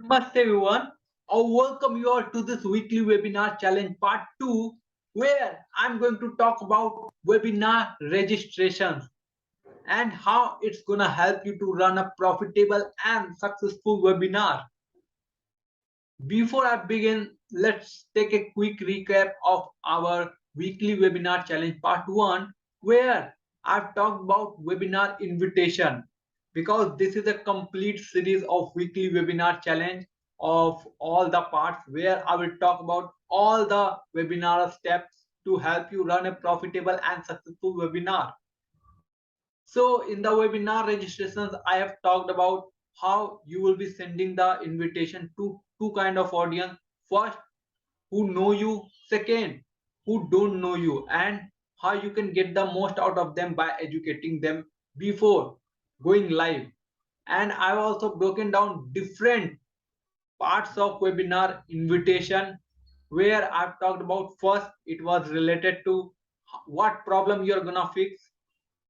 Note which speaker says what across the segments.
Speaker 1: Namaste everyone. I welcome you all to this weekly webinar challenge part 2 where I'm going to talk about webinar registrations and how it's going to help you to run a profitable and successful webinar. Before I begin, let's take a quick recap of our weekly webinar challenge part 1 where I've talked about webinar invitation because this is a complete series of weekly webinar challenge of all the parts where I will talk about all the webinar steps to help you run a profitable and successful webinar. So in the webinar registrations, I have talked about how you will be sending the invitation to two kind of audience. First, who know you. Second, who don't know you, and how you can get the most out of them by educating them before going live. And I've also broken down different parts of webinar invitation where I've talked about first it was related to what problem you're gonna fix,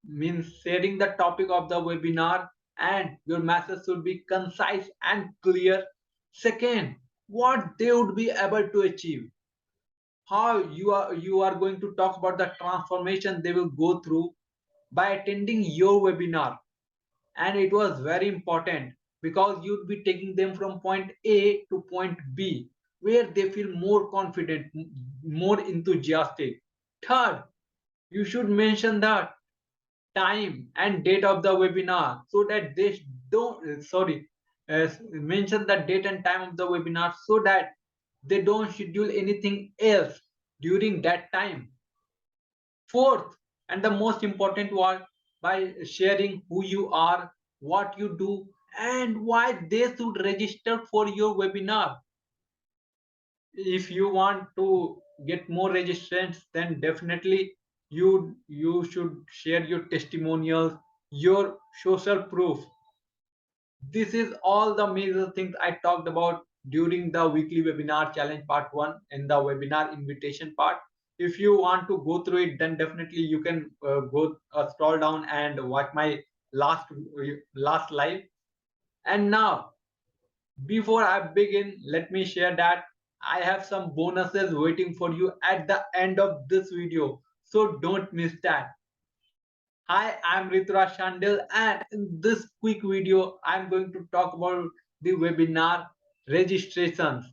Speaker 1: means sharing the topic of the webinar and your message should be concise and clear. Second, what they would be able to achieve, how you are going to talk about the transformation they will go through by attending your webinar. And it was very important because you'd be taking them from point A to point B where they feel more confident, more enthusiastic. Third, you should mention the time and date of the webinar so that they don't mention the date and time of the webinar so that they don't schedule anything else during that time. Fourth, and the most important one, by sharing who you are, what you do, and why they should register for your webinar. If you want to get more registrants, then definitely you should share your testimonials, your social proof. This is all the major things I talked about during the weekly webinar challenge part 1 in the webinar invitation part. If you want to go through it, then definitely you can go scroll down and watch my last live. And now, before I begin, let me share that I have some bonuses waiting for you at the end of this video, so don't miss that. Hi, I'm Ritu Raj Shandilya, and in this quick video, I'm going to talk about the webinar registrations.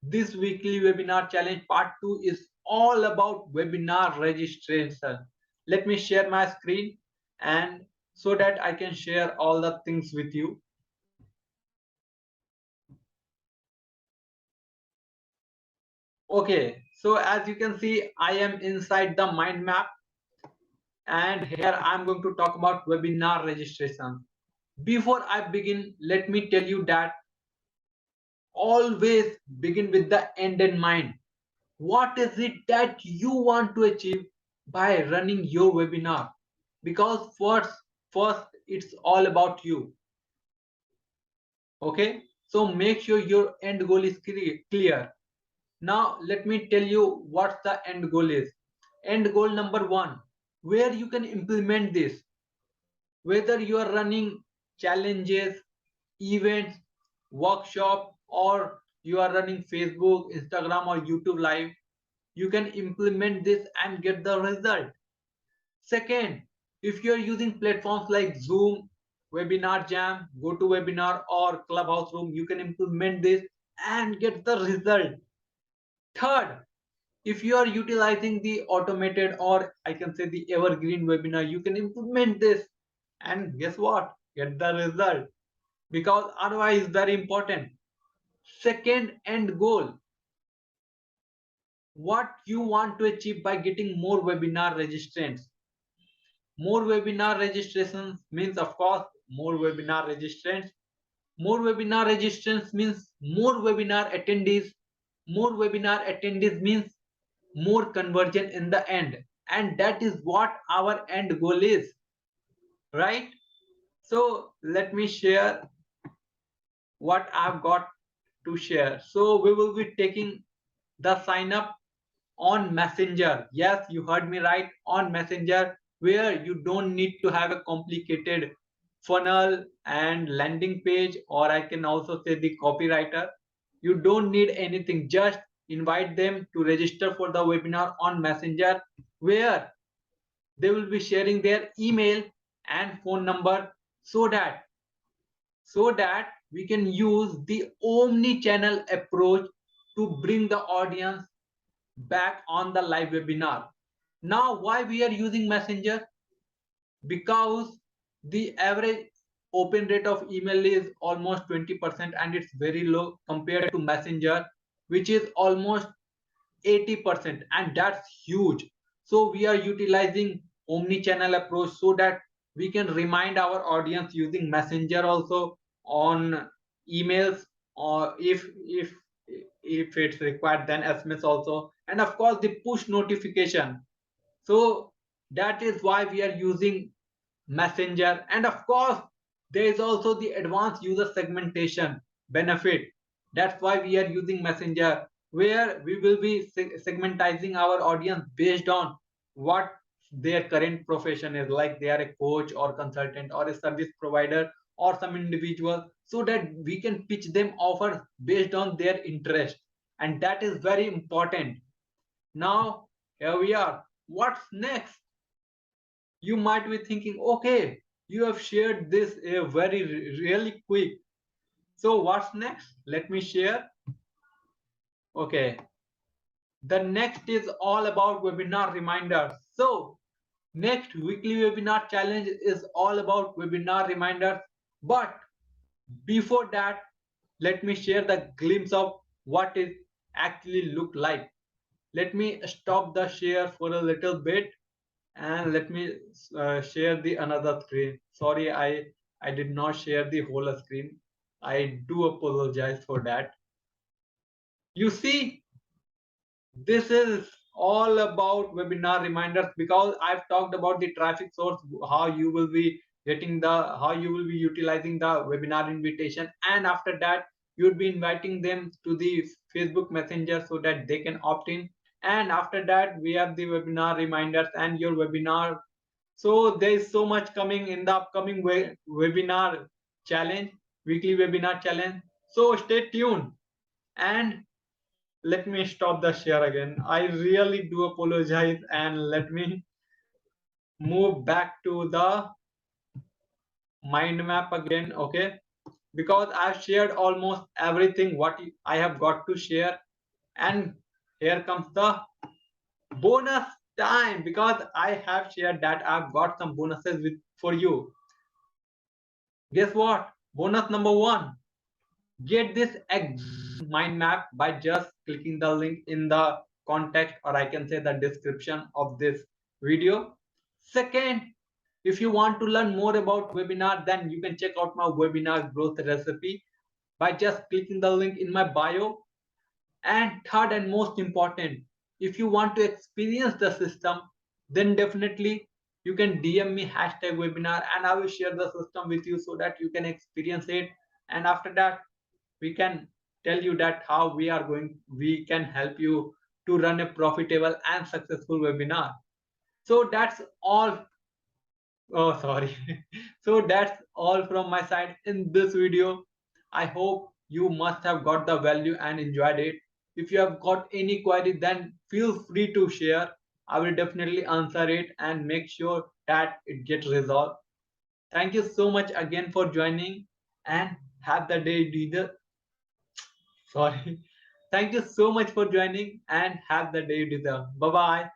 Speaker 1: This weekly webinar challenge part 2 is all about webinar registration. Let me share my screen and so that I can share all the things with you. Okay, so as you can see, I am inside the mind map and here I'm going to talk about webinar registration. Before I begin, let me tell you that always begin with the end in mind. What is it that you want to achieve by running your webinar? Because first it's all about you. Okay, so make sure your end goal is clear. Now let me tell you what the end goal is. End goal number 1, where you can implement this, whether you are running challenges, events, workshop, or you are running Facebook, Instagram, or YouTube live, you can implement this and get the result. Second, if you are using platforms like Zoom, Webinar Jam, GoToWebinar, or Clubhouse Room, you can implement this and get the result. Third, if you are utilizing the automated or I can say the evergreen webinar, you can implement this and guess what? Get the result, because ROI is very important. Second end goal, what you want to achieve by getting more webinar registrants. More webinar registrations means of course more webinar registrants. More webinar registrants means more webinar attendees. More webinar attendees means more conversion in the end, and that is what our end goal is, right? So let me share what I've got to share. So we will be taking the sign up on Messenger. Yes, you heard me right, on Messenger, where you don't need to have a complicated funnel and landing page, or I can also say the copywriter. You don't need anything, just invite them to register for the webinar on Messenger, where they will be sharing their email and phone number, so that we can use the omni-channel approach to bring the audience back on the live webinar. Now, why we are using Messenger? Because the average open rate of email is almost 20%, and it's very low compared to Messenger, which is almost 80%, and that's huge. So we are utilizing omni-channel approach so that we can remind our audience using Messenger also, on emails, or if it's required, then SMS also, and of course the push notification. So that is why we are using Messenger. And of course, there is also the advanced user segmentation benefit. That's why we are using Messenger, where we will be segmentizing our audience based on what their current profession is, like they are a coach or consultant or a service provider or some individual, so that we can pitch them offers based on their interest. And that is very important. Now, here we are. What's next? You might be thinking, okay, you have shared this very really quick. So what's next? Let me share. Okay. The next is all about webinar reminders. So next weekly webinar challenge is all about webinar reminders. But before that, let me share the glimpse of what it actually look like. Let me stop the share for a little bit, and let me share the another screen. Sorry, I did not share the whole screen. I do apologize for that. You see, this is all about webinar reminders, because I've talked about the traffic source, how you will be getting the, how you will be utilizing the webinar invitation, and after that you would be inviting them to the Facebook Messenger so that they can opt in. And after that we have the webinar reminders and your webinar. So there is so much coming in the upcoming webinar challenge, weekly webinar challenge. So stay tuned. And let me stop the share again. I really do apologize, and let me move back to the mind map again. Okay, because I've shared almost everything what I have got to share. And here comes the bonus time, because I have shared that I've got some bonuses with for you. Guess what? Bonus number one: get this mind map by just clicking the link in the context, or I can say the description of this video. Second, if you want to learn more about webinar, then you can check out my webinar growth recipe by just clicking the link in my bio. And third and most important, if you want to experience the system, then definitely you can DM me #webinar, and I will share the system with you so that you can experience it. And after that, we can tell you that how we can help you to run a profitable and successful webinar. So that's all. Oh, sorry. So that's all from my side in this video. I hope you must have got the value and enjoyed it. If you have got any query, then feel free to share. I will definitely answer it and make sure that it gets resolved. Thank you so much again for joining, and have the day either. Sorry. Thank you so much for joining, and have the day you deserve. Bye bye.